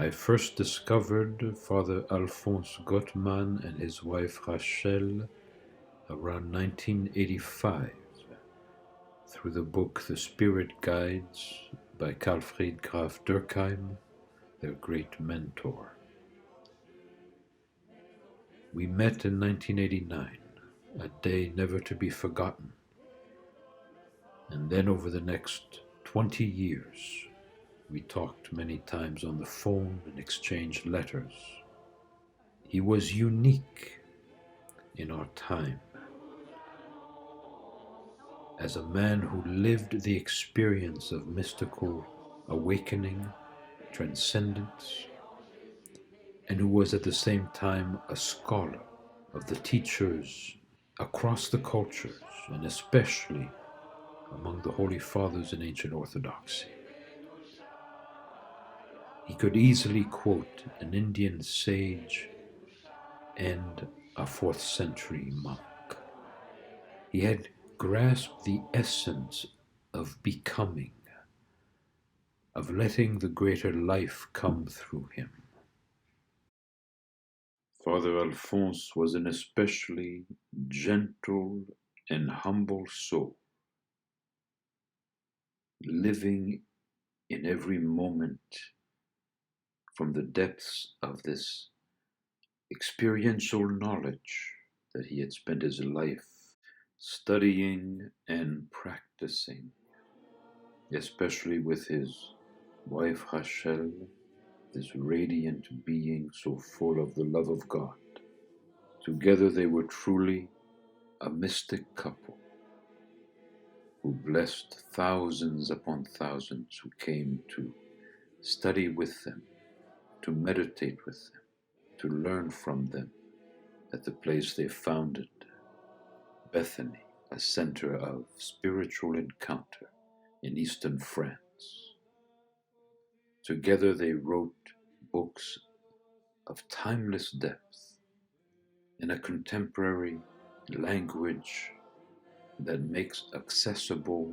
I first discovered Father Alphonse Goettmann and his wife Rachel around 1985 through the book The Spirit Guides by Karlfried Graf Dürkheim, their great mentor. We met in 1989, a day never to be forgotten. And then over the next 20 years, we talked many times on the phone and exchanged letters. He was unique in our time as a man who lived the experience of mystical awakening, transcendence, and who was at the same time a scholar of the teachers across the cultures, and especially among the Holy Fathers in ancient Orthodoxy. He could easily quote an Indian sage and a 4th century monk. He had grasped the essence of becoming, of letting the greater life come through him. Father Alphonse was an especially gentle and humble soul, living in every moment from the depths of this experiential knowledge that he had spent his life studying and practicing, especially with his wife Rachel, this radiant being so full of the love of God. Together they were truly a mystic couple who blessed thousands upon thousands who came to study with them, to meditate with them, to learn from them at the place they founded, Bethanie, a center of spiritual encounter in eastern France. Together they wrote books of timeless depth in a contemporary language that makes accessible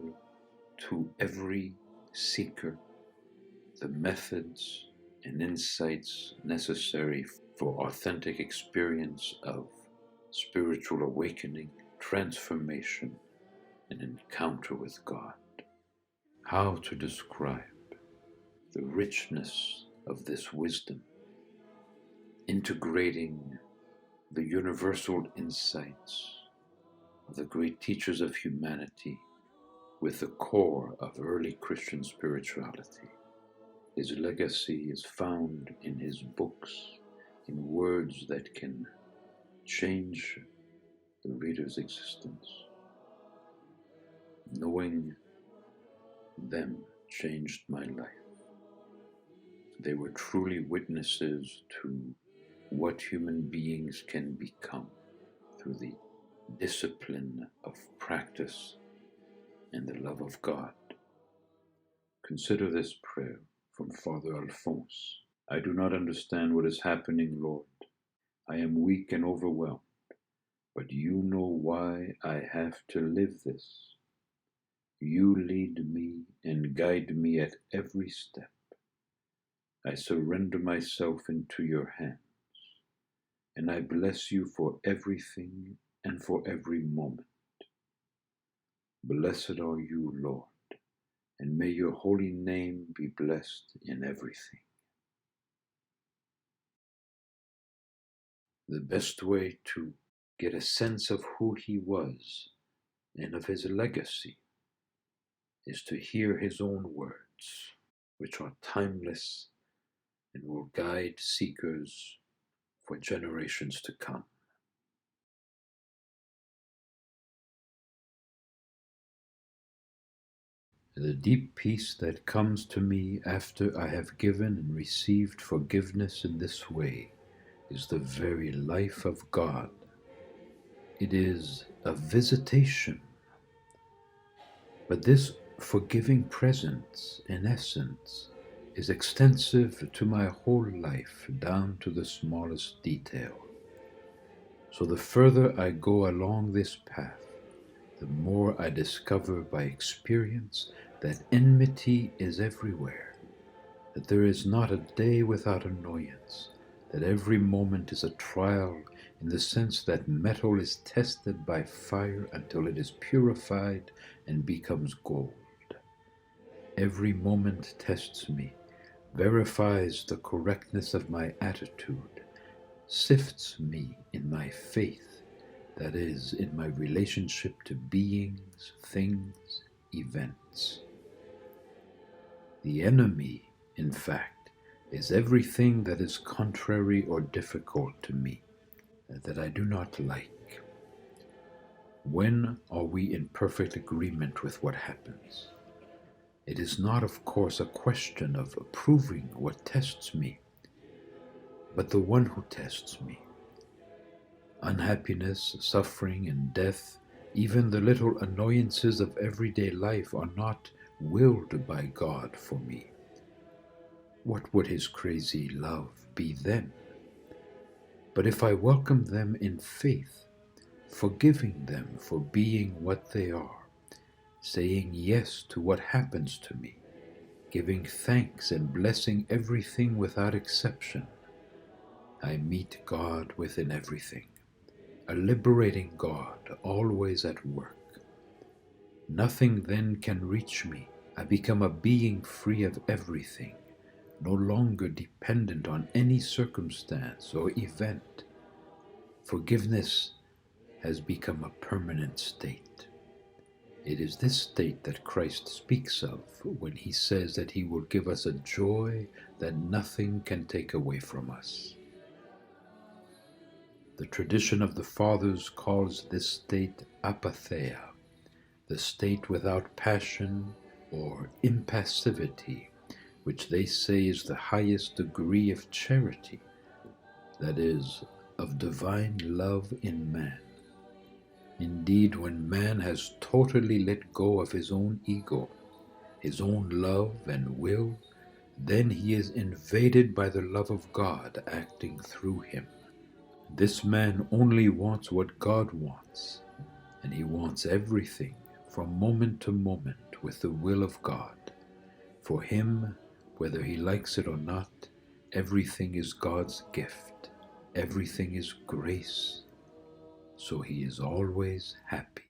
to every seeker the methods and insights necessary for authentic experience of spiritual awakening, transformation, and encounter with God. How to describe the richness of this wisdom, integrating the universal insights of the great teachers of humanity with the core of early Christian spirituality. His legacy is found in his books, in words that can change the reader's existence. Knowing them changed my life. They were truly witnesses to what human beings can become through the discipline of practice and the love of God. Consider this prayer from Father Alphonse. I do not understand what is happening, Lord. I am weak and overwhelmed, but you know why I have to live this. You lead me and guide me at every step. I surrender myself into your hands, and I bless you for everything and for every moment. Blessed are you, Lord, and may your holy name be blessed in everything. The best way to get a sense of who he was and of his legacy is to hear his own words, which are timeless and will guide seekers for generations to come. The deep peace that comes to me after I have given and received forgiveness in this way is the very life of God. It is a visitation. But this forgiving presence, in essence, is extensive to my whole life, down to the smallest detail. So the further I go along this path, the more I discover by experience that enmity is everywhere, that there is not a day without annoyance, that every moment is a trial in the sense that metal is tested by fire until it is purified and becomes gold. Every moment tests me, verifies the correctness of my attitude, sifts me in my faith, that is, in my relationship to beings, things, events. The enemy, in fact, is everything that is contrary or difficult to me, that I do not like. When are we in perfect agreement with what happens? It is not, of course, a question of approving what tests me, but the one who tests me. Unhappiness, suffering, and death, even the little annoyances of everyday life, are not willed by God for me. What would his crazy love be then? But if I welcome them in faith, forgiving them for being what they are, saying yes to what happens to me, giving thanks and blessing everything without exception, I meet God within everything, a liberating God always at work. Nothing then can reach me. I become a being free of everything, no longer dependent on any circumstance or event. Forgiveness has become a permanent state. It is this state that Christ speaks of when he says that he will give us a joy that nothing can take away from us. The tradition of the Fathers calls this state apatheia, the state without passion or impassivity, which they say is the highest degree of charity, that is, of divine love in man. Indeed, when man has totally let go of his own ego, his own love and will, then he is invaded by the love of God acting through him. This man only wants what God wants, and he wants everything from moment to moment with the will of God. For him, whether he likes it or not, everything is God's gift, everything is grace, so he is always happy.